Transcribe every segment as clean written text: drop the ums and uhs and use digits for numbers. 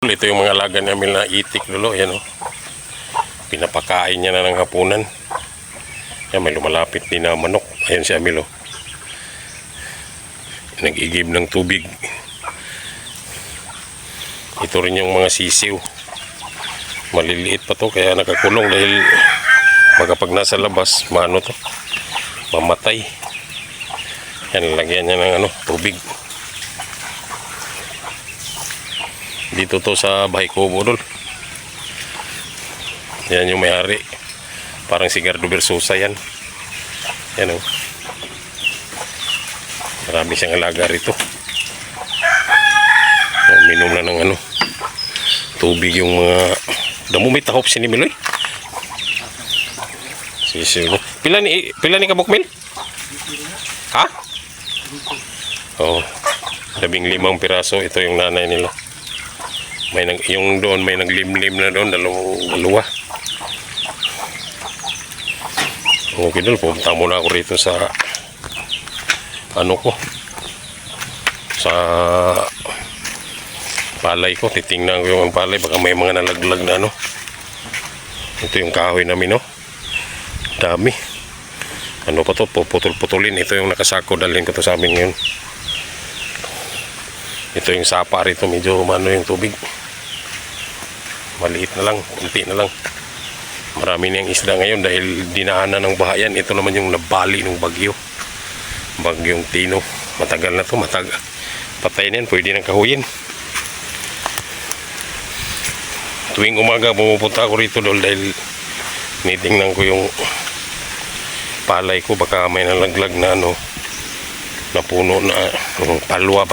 Ito yung mga alaga namin na itik lolo, yan o. Pinapakain niya na ng hapunan. Yan, may lumalapit din na manok. Ayan si Amilo. Nag-igib ng tubig. Ito rin yung mga sisiw. Maliliit pa to kaya nakakulong dahil magkapag nasa labas, maano to, mamatay. Yan, lagyan niya ng tubig. Dito to sa Bahay Kubo dol. Yan yung may-ari. Parang si Gardo Versosa yan. Yan o. Marami siyang alaga rito. Yan, minom na ng tubig yung mga damo. May tahop si ni Miloy. Sisiw. Pila ni kabukmil? Ha? Oh. 15 piraso. Ito yung nanay nila. Yung doon may naglimlim na doon, dalawa. Okay dol, pumunta muna ako rito sa sa palay ko. Titingnan ko yung palay, baka may mga nalaglag na ito yung kahoy namin dami. Pa to, puputol-putulin. Ito yung nakasako, dalhin ko to sa amin ngayon. Ito yung sapa rito, medyo yung tubig. Maliit na lang, kunti na lang. Marami niyang isda ngayon dahil dinaanan ng bahayan. Ito naman yung nabali ng bagyo. Bagyong Tino. Matagal na to, patay na yan, pwede nang kahuyin. Tuwing umaga pumupunta ako rito dahil nitingnan ko yung palay ko, baka may nalaglag na na puno na palwa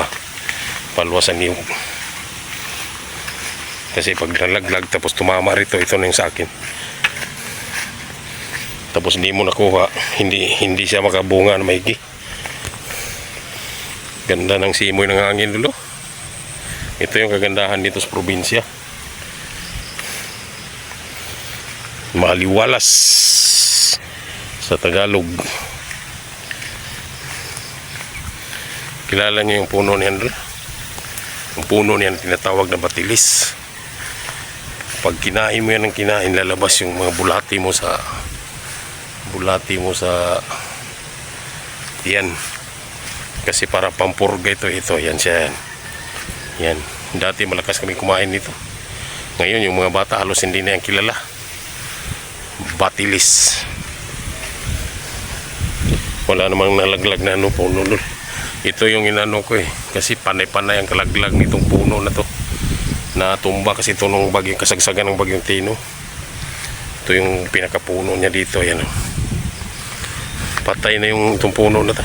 sa niyog. Kasi pag nalaglag tapos tumama rito, ito na yung sa akin. Tapos hindi mo nakuha, hindi siya makabunga na maigi. Ganda ng simoy ng hangin dulo. Ito yung kagandahan dito sa probinsya. Maliwalas sa Tagalog. Kilala niyo yung puno niyan dulo? Yung puno niyan tinatawag na batilis. Pag kinain mo yan ng kinain, lalabas yung mga bulati mo sa yan. Kasi para pampurga ito, yan siya yan. Dati malakas kami kumain nito. Ngayon yung mga bata halos hindi na yan kilala. Batilis. Wala namang nalaglag na puno dul. Ito yung inano ko kasi panay-panay ang kalaglag nitong puno na to. Natumba kasi ito nung bagyong kasagsagan ng Bagyong Tino. Ito yung pinakapuno niya dito, yan. Patay na yung itong puno na to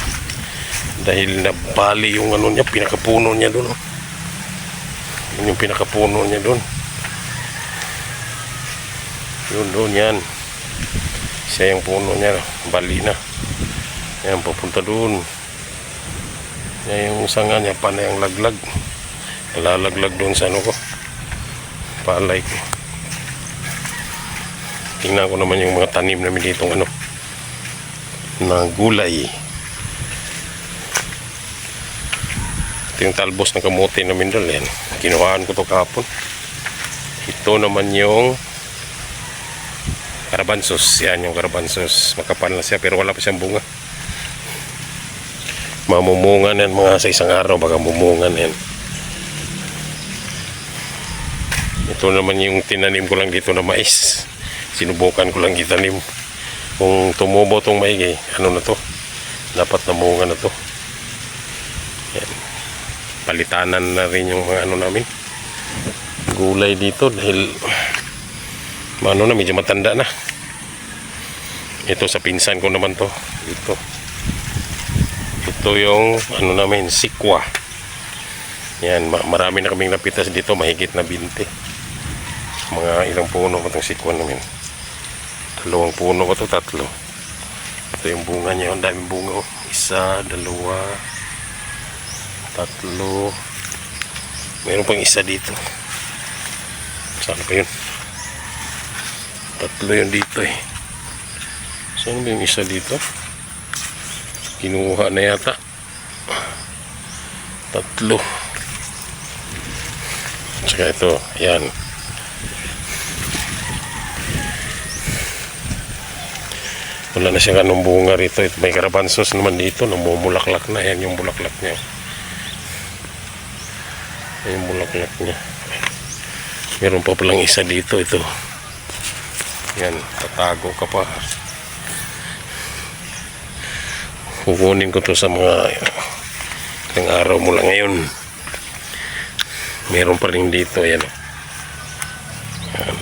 dahil nabali yung niya, pinakapuno niya doon. Yun yung pinakapuno niya doon. Doon yan. Siya yung puno niya, bali na. Yan, pupunta doon. Yan yung sanga niya, panay ang laglag. Nalalaglag doon sa ko. Palay ko. Tingnan ko naman yung mga tanim namin dito na gulay. Ito yung talbos ng kamote namin doon. Yan. Kinuhaan ko to kahapon. Ito naman yung karabansos. Yan yung karabansos. Makapal na siya pero wala pa siyang bunga. Mamumungan yan mga sa isang araw. Baka mumungan yan. Ito naman yung tinanim ko lang dito na mais. Sinubukan ko lang itanim. Kung tumubo itong maigi, na to? Dapat namunga na to. Yan. Palitanan na rin yung mga namin. Gulay dito dahil medyo matanda na. Ito sa pinsan ko naman to. Ito yung namin, sikwa. Yan, marami na kaming napitas dito, mahigit na 20. Mga ilang puno ko itong sikwa namin. 2 puno ko ito, 3. Ito yung bunga niya, ang daming bunga. 1, 2, 3. Mayroon pang isa dito. Saan pa yun? 3 yun dito Saan ba yung isa dito? Kinuha na yata. 3. Tsaka ito, yan. Wala na siyang anong bunga rito. May karabansos naman dito, namumulaklak na. Yan yung bulaklak niya. Yan yung bulaklak niya. Meron pa palang isa dito, ito. Yan, tatago ka pa. Kukunin ko to sa mga ilang araw mula ngayon. Meron pa rin dito, yan. Yan.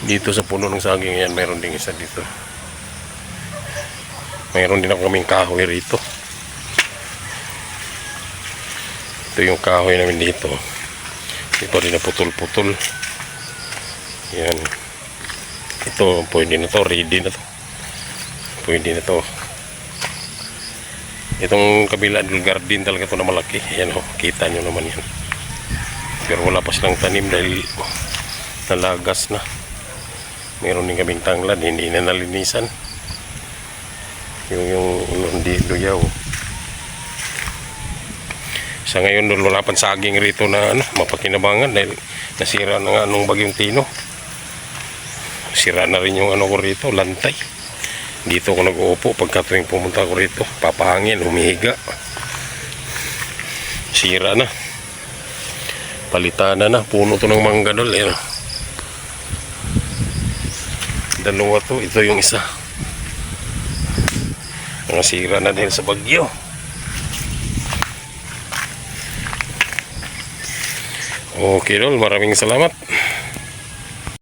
Dito sa puno ng saging yan, meron din isa dito. Meron din ako kaming kahoy rito. Ito yung kahoy namin dito. Ito rin na putol-putol. Yan. Ito, pwede na to. Ready na to. Pwede na to. Itong kabila, garden talaga to na malaki. Yan o, kita nyo naman yan. Pero wala pa silang tanim dahil nalagas na. Meron din kaming tanglad, hindi na nalinisan. Yung hindi luyaw. Sa ngayon doon wala pang saging rito na mapakinabangan dahil nasira na nga nung bagyong Tino. Sira na rin yung ko rito, lantay. Dito ako nag-uupo pagka tuwing pumunta ko rito. Papahangin, humihiga. Sira na. Palitan na. Puno to ng mangga doon. Eh. Dalawa to, ito yung isa. Nasira na din sa bagyo. Okay, Dol, maraming salamat.